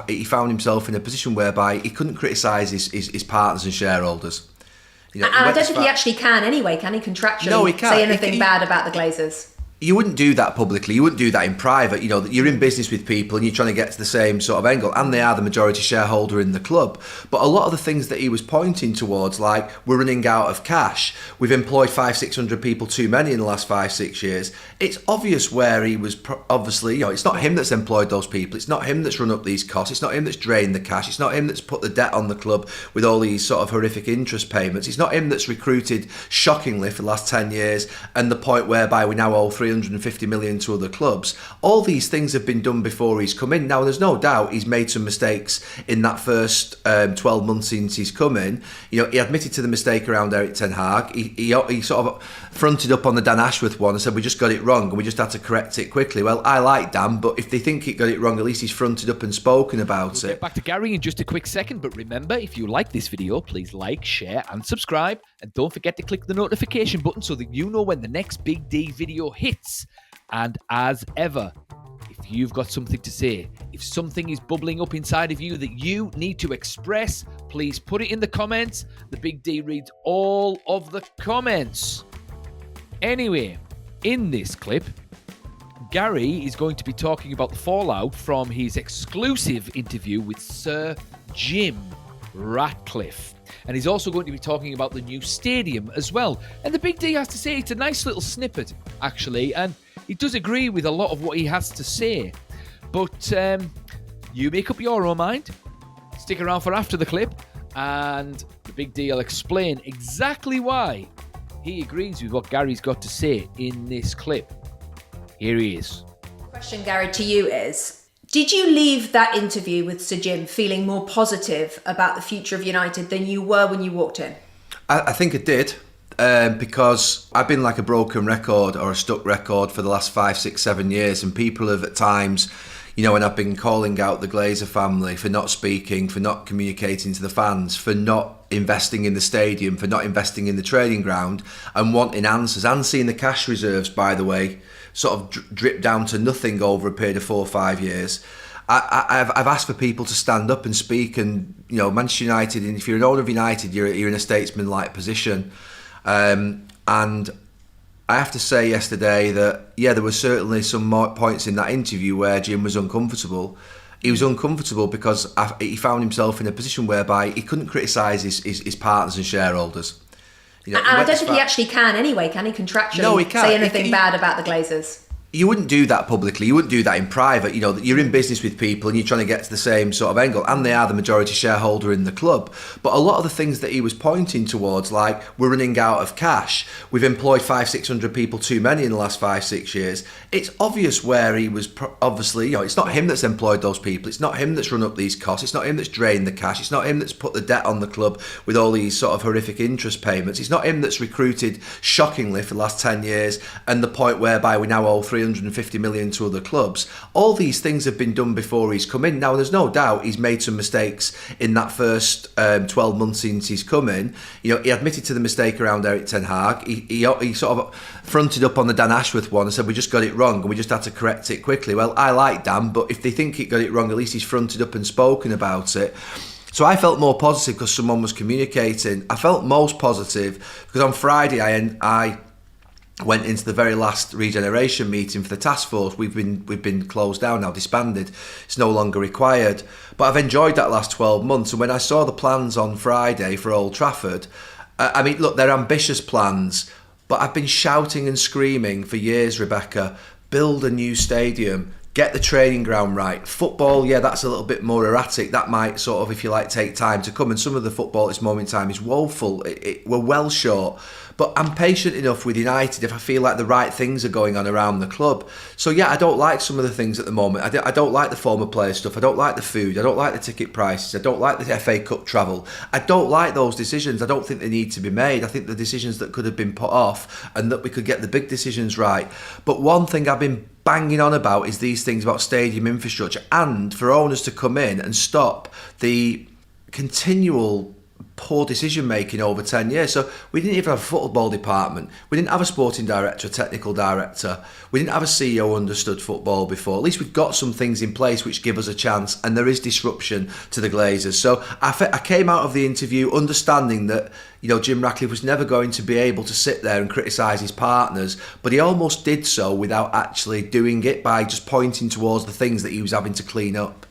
he found himself in a position whereby he couldn't criticise his partners and shareholders. And I don't think he actually can anyway, can he, contractually? No, he can't. Say anything bad about the Glazers? You wouldn't do that publicly. You wouldn't do that in private. You're in business with people and you're trying to get to the same sort of angle, and they are the majority shareholder in the club. But a lot of the things that he was pointing towards, like we're running out of cash, we've employed 500-600 people too many in the last 5-6 years. It's obvious where he was. Obviously, it's not him that's employed those people. It's not him that's run up these costs. It's not him that's drained the cash. It's not him that's put the debt on the club with all these sort of horrific interest payments. It's not him that's recruited shockingly for the last 10 years, and the point whereby we now owe 350 million to other clubs. All these things have been done before he's come in. Now, there's no doubt he's made some mistakes in that first 12 months since he's come in. He admitted to the mistake around Erik ten Hag. He sort of fronted up on the Dan Ashworth one and said we just got it wrong and we just had to correct it quickly. Well, I like Dan, but if they think he got it wrong, at least he's fronted up and spoken about it. Get back to Gary in just a quick second, but remember, if you like this video, please like, share and subscribe, and don't forget to click the notification button so that you know when the next Big D video hits. And as ever, if you've got something to say, if something is bubbling up inside of you that you need to express, please put it in the comments. The Big D reads all of the comments. Anyway, in this clip, Gary is going to be talking about the fallout from his exclusive interview with Sir Jim Ratcliffe. And he's also going to be talking about the new stadium as well. And the Big D has to say it's a nice little snippet, actually, and he does agree with a lot of what he has to say. But you make up your own mind. Stick around for after the clip, and the Big D will explain exactly why he agrees with what Gary's got to say in this clip. Here he is. Question, Gary, to you is, did you leave that interview with Sir Jim feeling more positive about the future of United than you were when you walked in? I think I did. Because I've been like a broken record or a stuck record for the last 5, 6, 7 years, and people have at times, when I've been calling out the Glazer family for not speaking, for not communicating to the fans, for not investing in the stadium, for not investing in the training ground, and wanting answers, and seeing the cash reserves, by the way, sort of drip down to nothing over a period of 4 or 5 years. I've asked for people to stand up and speak, and Manchester United, and if you're an owner of United, you're in a statesman-like position. And I have to say yesterday that, there were certainly some more points in that interview where Jim was uncomfortable. He was uncomfortable because he found himself in a position whereby he couldn't criticise his partners and shareholders. And I don't think he actually can anyway, can he, contractually? No, he can't. Say anything bad about the Glazers? You wouldn't do that publicly. You wouldn't do that in private. You're in business with people and you're trying to get to the same sort of angle, and they are the majority shareholder in the club. But a lot of the things that he was pointing towards, like we're running out of cash, we've employed 500-600 people too many in the last 5-6 years. It's obvious where he was. Obviously, it's not him that's employed those people. It's not him that's run up these costs. It's not him that's drained the cash. It's not him that's put the debt on the club with all these sort of horrific interest payments. It's not him that's recruited shockingly for the last 10 years, and the point whereby we now owe 350 million to other clubs. All these things have been done before he's come in. Now, there's no doubt he's made some mistakes in that first 12 months since he's come in. He admitted to the mistake around Erik ten Hag. He sort of fronted up on the Dan Ashworth one and said we just got it wrong and we just had to correct it quickly. Well, I like Dan, but if they think he got it wrong, at least he's fronted up and spoken about it. So I felt more positive because someone was communicating. I felt most positive because on Friday I went into the very last regeneration meeting for the task force. We've been closed down now, disbanded. It's no longer required. But I've enjoyed that last 12 months. And when I saw the plans on Friday for Old Trafford, look, they're ambitious plans. But I've been shouting and screaming for years, Rebecca, build a new stadium. Get the training ground right. Football, that's a little bit more erratic. That might sort of, if you like, take time to come. And some of the football at this moment in time is woeful. We're well short. But I'm patient enough with United if I feel like the right things are going on around the club. So I don't like some of the things at the moment. I don't like the former player stuff. I don't like the food. I don't like the ticket prices. I don't like the FA Cup travel. I don't like those decisions. I don't think they need to be made. I think the decisions that could have been put off and that we could get the big decisions right. But one thing I've been banging on about is these things about stadium infrastructure, and for owners to come in and stop the continual poor decision making over 10 years. So we didn't even have a football department. We didn't have a sporting director, a technical director. We didn't have a CEO who understood football before. At least we've got some things in place which give us a chance, and there is disruption to the Glazers. So I came out of the interview understanding that, you know, Jim Ratcliffe was never going to be able to sit there and criticise his partners, but he almost did so without actually doing it, by just pointing towards the things that he was having to clean up.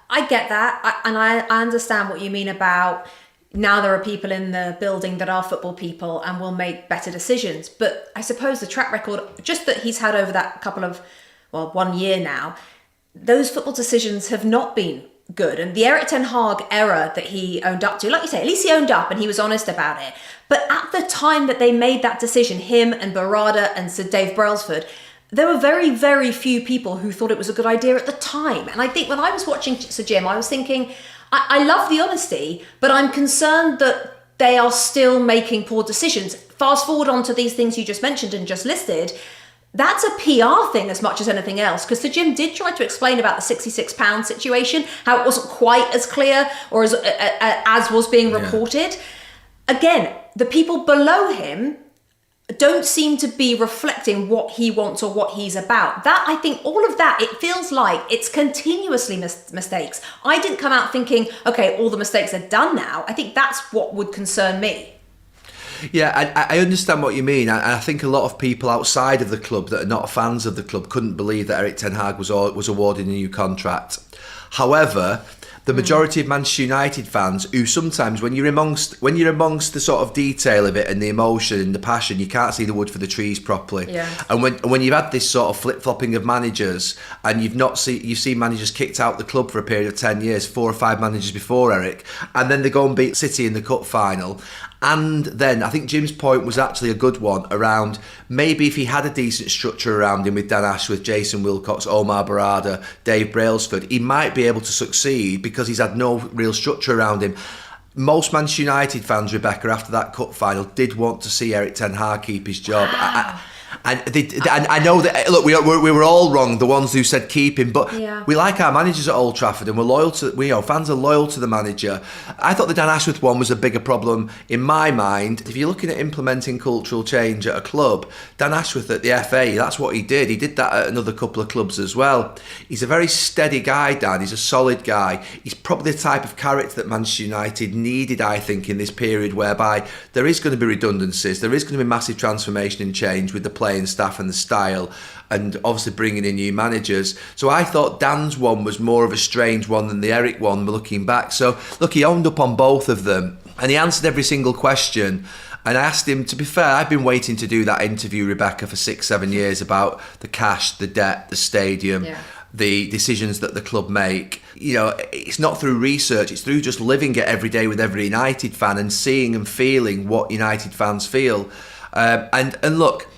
I get that, and I understand what you mean about now there are people in the building that are football people and will make better decisions. But I suppose the track record, just that he's had over that 1 year now, those football decisions have not been good. And the Erik ten Hag era that he owned up to, like you say, at least he owned up and he was honest about it. But at the time that they made that decision, him and Barada and Sir Dave Brailsford, there were very, very few people who thought it was a good idea at the time. And I think when I was watching Sir Jim, I was thinking, I love the honesty, but I'm concerned that they are still making poor decisions. Fast forward on to these things you just mentioned and just listed. That's a PR thing as much as anything else, because Sir Jim did try to explain about the £66 situation, how it wasn't quite as clear or as was being reported. Again, the people below him don't seem to be reflecting what he wants or what he's about. That, I think, all of that, it feels like it's continuously mistakes. I didn't come out thinking, okay, all the mistakes are done now. I think that's what would concern me. Yeah, I understand what you mean. I think a lot of people outside of the club that are not fans of the club couldn't believe that Erik ten Hag was awarded a new contract. However, the majority of Manchester United fans, who sometimes, when you're amongst the sort of detail of it and the emotion and the passion, you can't see the wood for the trees properly. Yeah. And when you've had this sort of flip-flopping of managers, and you've seen managers kicked out the club for a period of 10 years, 4 or 5 managers before Erik, and then they go and beat City in the cup final. And then I think Jim's point was actually a good one around maybe if he had a decent structure around him with Dan Ashworth, Jason Wilcox, Omar Barada, Dave Brailsford, he might be able to succeed because he's had no real structure around him. Most Manchester United fans, Rebecca, after that cup final, did want to see Erik ten Hag keep his job. Wow. And I know that, look, we were all wrong, the ones who said keep him, but we like our managers at Old Trafford, and we're loyal to, fans are loyal to the manager. I thought the Dan Ashworth one was a bigger problem in my mind. If you're looking at implementing cultural change at a club, Dan Ashworth at the FA, that's what he did. He did that at another couple of clubs as well. He's a very steady guy, Dan. He's a solid guy. He's probably the type of character that Manchester United needed, I think, in this period whereby there is going to be redundancies, there is going to be massive transformation and change with the playing staff and the style, and obviously bringing in new managers. So I thought Dan's one was more of a strange one than the Erik one, looking back. So look, he owned up on both of them and he answered every single question. And I asked him, to be fair, I've been waiting to do that interview, Rebecca, for 6-7 years about the cash, the debt, the stadium, the decisions that the club make. You know, it's not through research, it's through just living it every day with every United fan and seeing and feeling what United fans feel. And look,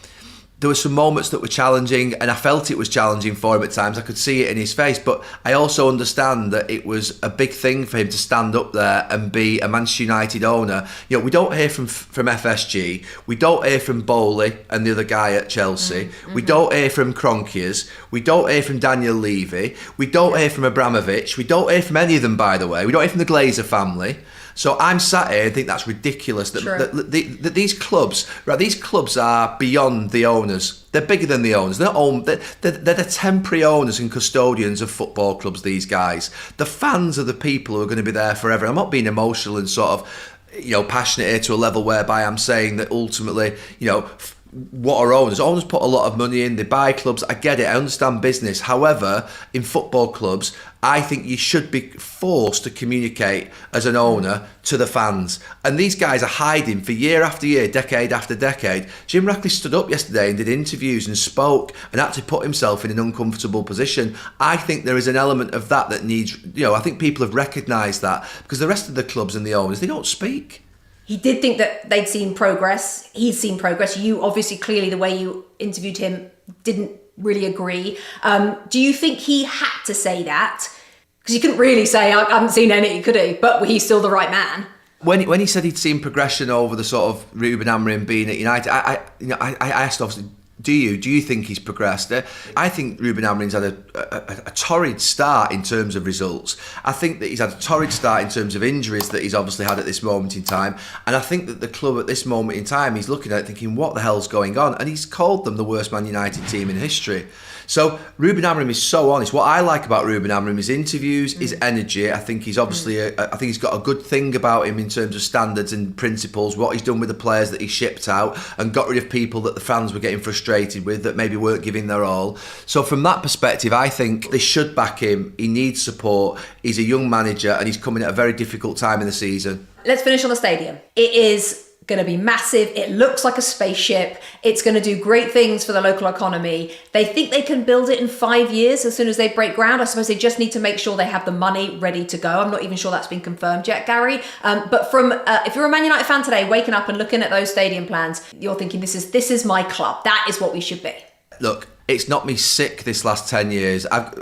there were some moments that were challenging, and I felt it was challenging for him at times. I could see it in his face, but I also understand that it was a big thing for him to stand up there and be a Manchester United owner. You know, we don't hear from FSG, we don't hear from Bowley and the other guy at Chelsea, we don't hear from Kroenke's, we don't hear from Daniel Levy, we don't hear from Abramovich, we don't hear from any of them, by the way, we don't hear from the Glazer family. So I'm sat here and think that's ridiculous that these clubs are beyond the owners. They're bigger than the owners. They're the temporary owners and custodians of football clubs, these guys. The fans are the people who are going to be there forever. I'm not being emotional and sort of, passionate here to a level whereby I'm saying that ultimately, what are owners? Owners put a lot of money in, they buy clubs, I get it, I understand business. However, in football clubs, I think you should be forced to communicate as an owner to the fans. And these guys are hiding for year after year, decade after decade. Jim Ratcliffe stood up yesterday and did interviews and spoke and actually put himself in an uncomfortable position. I think there is an element of that needs, I think people have recognised that, because the rest of the clubs and the owners, they don't speak. He did think that they'd seen progress. He's seen progress. You obviously, clearly, the way you interviewed him, didn't really agree. Do you think he had to say that? Because he couldn't really say, I haven't seen any, could he? But he's still the right man. When he said he'd seen progression over the sort of Ruben Amorim being at United, I asked, obviously, Do you think he's progressed? I think Ruben Amorim's had a torrid start in terms of results. I think that he's had a torrid start in terms of injuries that he's obviously had at this moment in time. And I think that the club at this moment in time, he's looking at it thinking, what the hell's going on? And he's called them the worst Man United team in history. So Ruben Amorim is so honest. What I like about Ruben Amorim is interviews, his energy. I think he's obviously, I think he's got a good thing about him in terms of standards and principles, what he's done with the players that he shipped out and got rid of people that the fans were getting frustrated with that maybe weren't giving their all. So from that perspective, I think they should back him. He needs support. He's a young manager and he's coming at a very difficult time in the season. Let's finish on the stadium. It is going to be massive. It looks like a spaceship. It's going to do great things for the local economy. They think they can build it in 5 years as soon as they break ground. I suppose they just need to make sure they have the money ready to go. I'm not even sure that's been confirmed yet, Gary. But from if you're a Man United fan today, waking up and looking at those stadium plans, you're thinking this is my club. That is what we should be. Look, it's knocked me sick this last 10 years. At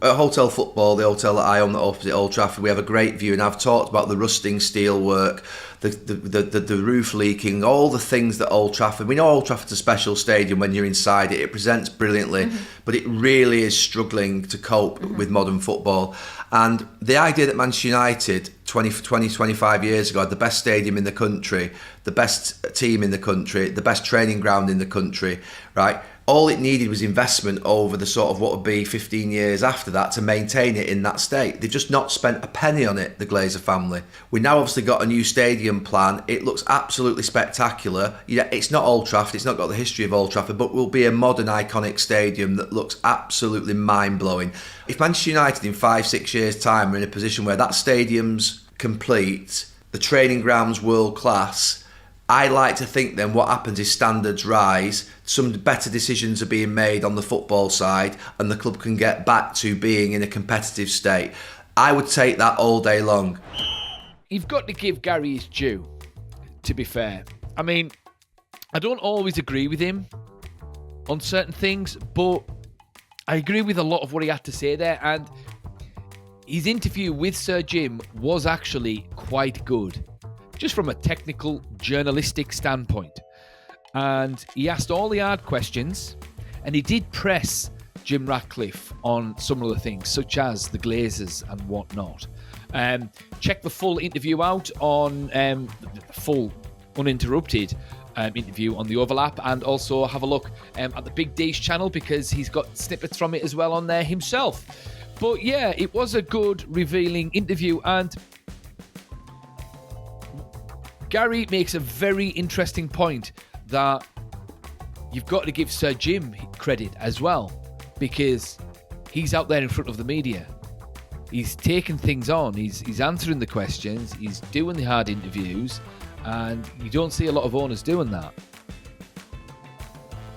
Hotel Football, the hotel that I own, the opposite Old Trafford, we have a great view, and I've talked about the rusting steel work, the roof leaking, all the things that Old Trafford. We know Old Trafford's a special stadium when you're inside it. It presents brilliantly, but it really is struggling to cope with modern football. And the idea that Manchester United 25 years ago had the best stadium in the country, the best team in the country, the best training ground in the country, right? All it needed was investment over the sort of what would be 15 years after that to maintain it in that state. They've just not spent a penny on it, the Glazer family. We now obviously got a new stadium plan. It looks absolutely spectacular. Yeah, it's not Old Trafford, it's not got the history of Old Trafford, but will be a modern, iconic stadium that looks absolutely mind-blowing. If Manchester United in 5-6 years' time are in a position where that stadium's complete, the training ground's world-class, I like to think then what happens is standards rise, some better decisions are being made on the football side, and the club can get back to being in a competitive state. I would take that all day long. You've got to give Gary his due, to be fair. I mean, I don't always agree with him on certain things, but I agree with a lot of what he had to say there, and his interview with Sir Jim was actually quite good, just from a technical, journalistic standpoint. And he asked all the hard questions, and he did press Jim Ratcliffe on some of the things, such as the Glazers and whatnot. Check the full interview out on the full uninterrupted interview on the Overlap, and also have a look at the Big D's channel because he's got snippets from it as well on there himself. But yeah, it was a good, revealing interview, and Gary makes a very interesting point that you've got to give Sir Jim credit as well, because he's out there in front of the media. He's taking things on, he's answering the questions, he's doing the hard interviews, and you don't see a lot of owners doing that.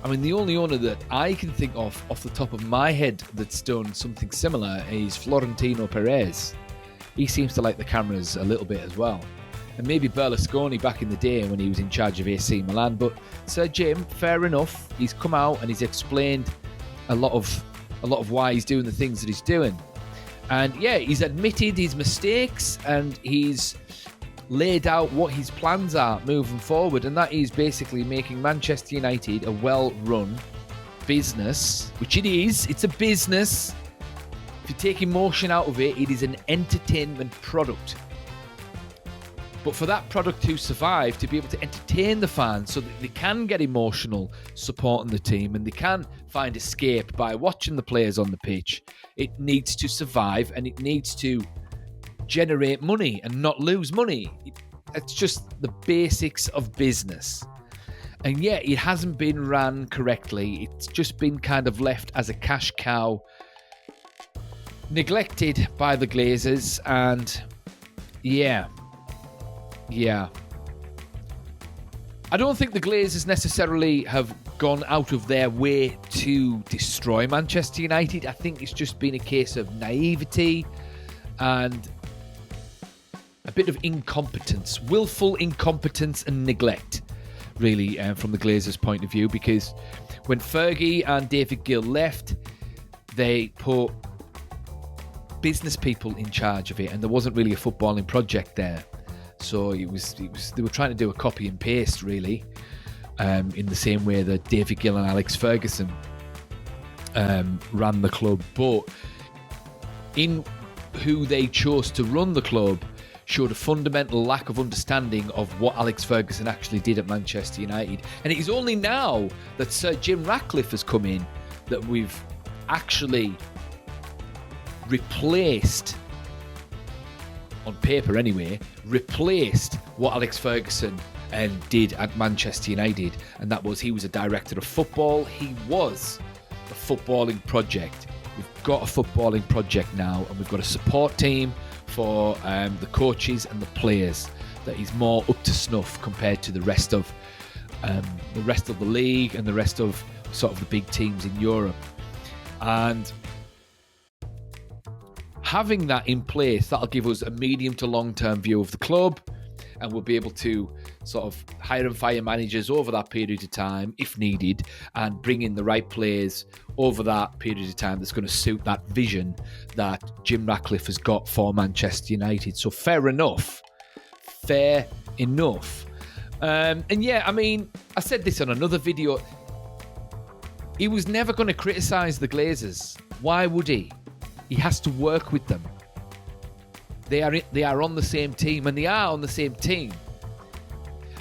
I mean, the only owner that I can think of off the top of my head that's done something similar is Florentino Perez. He seems to like the cameras a little bit as well. And maybe Berlusconi back in the day when he was in charge of AC Milan. But Sir Jim, fair enough, he's come out and he's explained a lot of why he's doing the things that he's doing. And yeah, he's admitted his mistakes and he's laid out what his plans are moving forward. And that is basically making Manchester United a well-run business, which it is. It's a business. If you take emotion out of it, it is an entertainment product. But for that product to survive, to be able to entertain the fans so that they can get emotional supporting the team and they can find escape by watching the players on the pitch, it needs to survive and it needs to generate money and not lose money. It's just the basics of business. And yeah, it hasn't been ran correctly. It's just been kind of left as a cash cow, neglected by the Glazers, and yeah. I don't think the Glazers necessarily have gone out of their way to destroy Manchester United. I think it's just been a case of naivety and a bit of incompetence, willful incompetence and neglect, really, from the Glazers' point of view, because when Fergie and David Gill left, they put business people in charge of it, and there wasn't really a footballing project there. So it was they were trying to do a copy and paste, really. in the same way that David Gill and Alex Ferguson ran the club. But in who they chose to run the club showed a fundamental lack of understanding of what Alex Ferguson actually did at Manchester United. And it is only now that Sir Jim Ratcliffe has come in that we've actually replaced, on paper anyway, replaced what Alex Ferguson did at Manchester United. And that was, he was a director of football. He was a footballing project. We've got a footballing project now, and we've got a support team for the coaches and the players that is more up to snuff compared to the rest of the league and the rest of sort of the big teams in Europe. And having that in place, that'll give us a medium to long-term view of the club, and we'll be able to sort of hire and fire managers over that period of time if needed, and bring in the right players over that period of time that's going to suit that vision that Jim Ratcliffe has got for Manchester United. So fair enough. And yeah, I mean, I said this on another video. He was never going to criticise the Glazers. Why would he? He has to work with them. They are on the same team, and they are on the same team.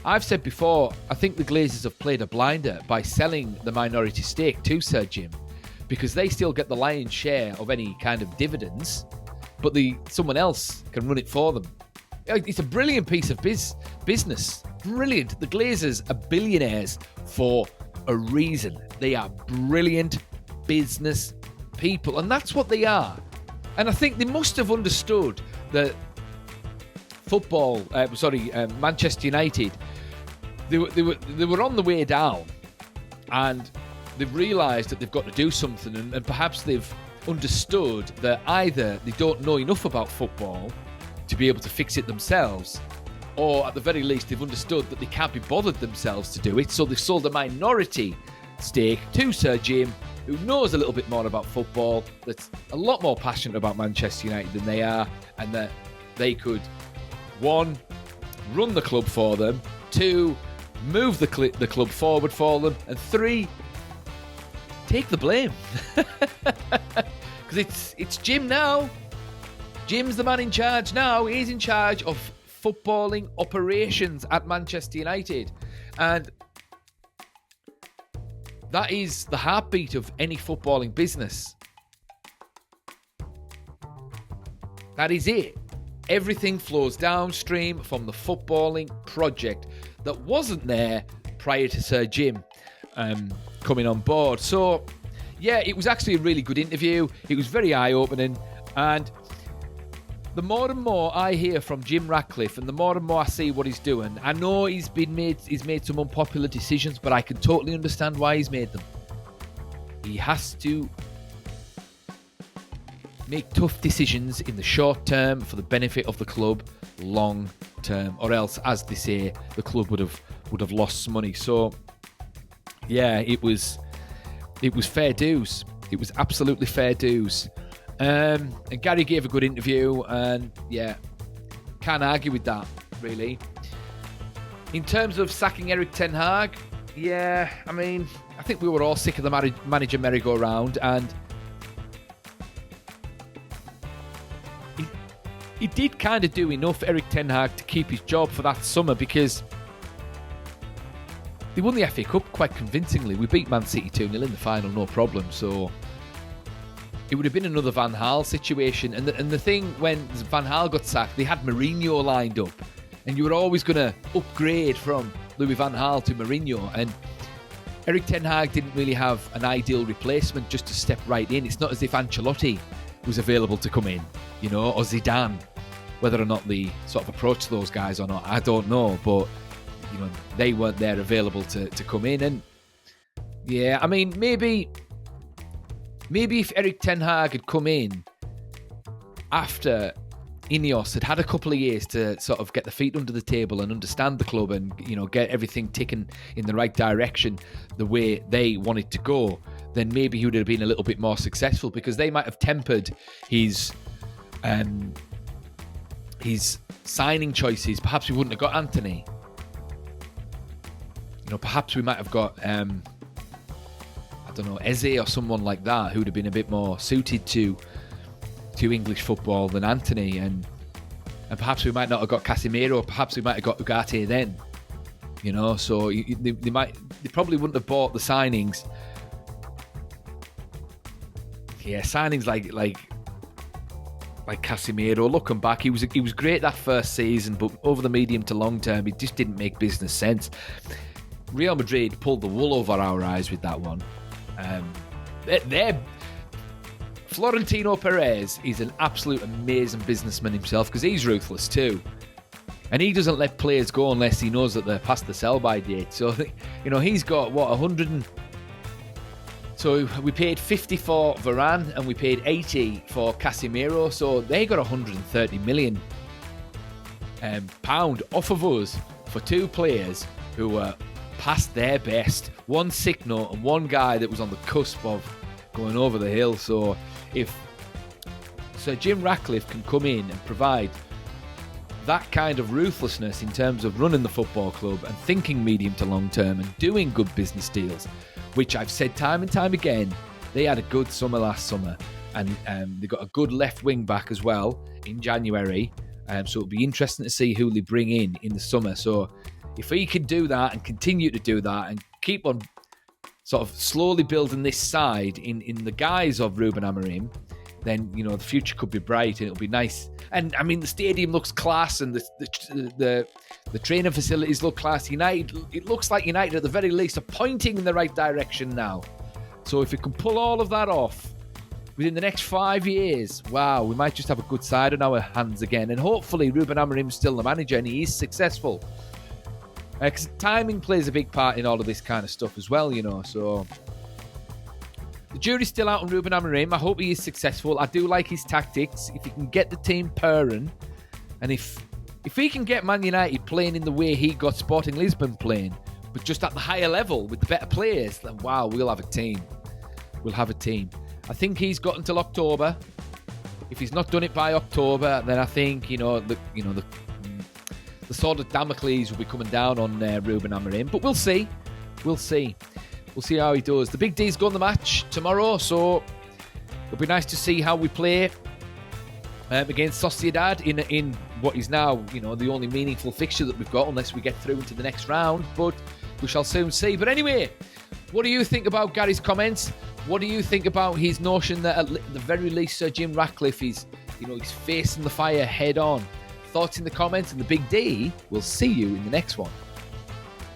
I've said before, I think the Glazers have played a blinder by selling the minority stake to Sir Jim, because they still get the lion's share of any kind of dividends, but someone else can run it for them. It's a brilliant piece of business. Brilliant. The Glazers are billionaires for a reason. They are brilliant business people, and that's what they are. And I think they must have understood that Manchester United, they were on the way down, and they've realised that they've got to do something, and perhaps they've understood that either they don't know enough about football to be able to fix it themselves, or at the very least they've understood that they can't be bothered themselves to do it, so they've sold a minority stake to Sir Jim, who knows a little bit more about football, that's a lot more passionate about Manchester United than they are, and that they could, 1, run the club for them, 2, move the club forward for them, and 3, take the blame. Because it's Jim now. Jim's the man in charge now. He's in charge of footballing operations at Manchester United. And that is the heartbeat of any footballing business. That is it. Everything flows downstream from the footballing project that wasn't there prior to Sir Jim coming on board. So, yeah, it was actually a really good interview. It was very eye-opening. And the more and more I hear from Jim Ratcliffe, and the more and more I see what he's doing, I know he's made some unpopular decisions, but I can totally understand why he's made them. He has to make tough decisions in the short term for the benefit of the club long term, or else, as they say, the club would have lost some money. So yeah, it was fair dues. It was absolutely fair dues. And Gary gave a good interview, and yeah, can't argue with that, really. In terms of sacking Erik ten Hag, yeah, I mean, I think we were all sick of the manager merry-go-round, and he did kind of do enough, Erik ten Hag, to keep his job for that summer, because they won the FA Cup quite convincingly. We beat Man City 2-0 in the final, no problem, so it would have been another Van Gaal situation. And the thing, when Van Gaal got sacked, they had Mourinho lined up, and you were always going to upgrade from Louis Van Gaal to Mourinho, and Erik ten Hag didn't really have an ideal replacement just to step right in. It's not as if Ancelotti was available to come in, you know, or Zidane. Whether or not they sort of approached those guys or not, I don't know, but you know, they weren't there available to come in. And yeah, I mean, maybe if Erik ten Hag had come in after Ineos had a couple of years to sort of get the feet under the table and understand the club, and you know, get everything ticking in the right direction the way they wanted to go, then maybe he would have been a little bit more successful, because they might have tempered his signing choices. Perhaps we wouldn't have got Anthony. perhaps we might have got, I don't know, Eze or someone like that who'd have been a bit more suited to English football than Anthony, and perhaps we might not have got Casemiro, perhaps we might have got Ugarte then, so they probably wouldn't have bought the signings. Yeah, signings like Casemiro, looking back, he was great that first season, but over the medium to long term, it just didn't make business sense. Real Madrid pulled the wool over our eyes with that one. Florentino Perez is an absolute amazing businessman himself, because he's ruthless too. And he doesn't let players go unless he knows that they're past the sell-by date. So, he's got, 100 So we paid 50 for Varane and we paid 80 for Casemiro. So they got 130 million pound off of us for two players who were past their best. One sick note and one guy that was on the cusp of going over the hill. So if Sir Jim Ratcliffe can come in and provide that kind of ruthlessness in terms of running the football club and thinking medium to long term and doing good business deals, which I've said time and time again, they had a good summer last summer, and they got a good left wing back as well in January, so it'll be interesting to see who they bring in the summer. So if he can do that and continue to do that and keep on sort of slowly building this side in the guise of Ruben Amorim, then the future could be bright and it'll be nice. And I mean, the stadium looks class, and the training facilities look class. United, it looks like United at the very least are pointing in the right direction now. So if we can pull all of that off within the next 5 years, wow, we might just have a good side on our hands again. And hopefully Ruben Amorim's still the manager and he is successful. Because timing plays a big part in all of this kind of stuff as well, so the jury's still out on Ruben Amorim. I hope he is successful. I do like his tactics. If he can get the team purring, and if he can get Man United playing in the way he got Sporting Lisbon playing, but just at the higher level with the better players, then wow, we'll have a team. We'll have a team. I think he's got until October. If he's not done it by October, then I think the sword of Damocles will be coming down on Ruben Amorim. But we'll see. We'll see how he does. The Big D's got the match tomorrow, so it'll be nice to see how we play against Sociedad in what is now, the only meaningful fixture that we've got, unless we get through into the next round. But we shall soon see. But anyway, what do you think about Gary's comments? What do you think about his notion that at the very least Sir Jim Ratcliffe is, he's facing the fire head on? Thoughts in the comments, and the Big D will see you in the next one.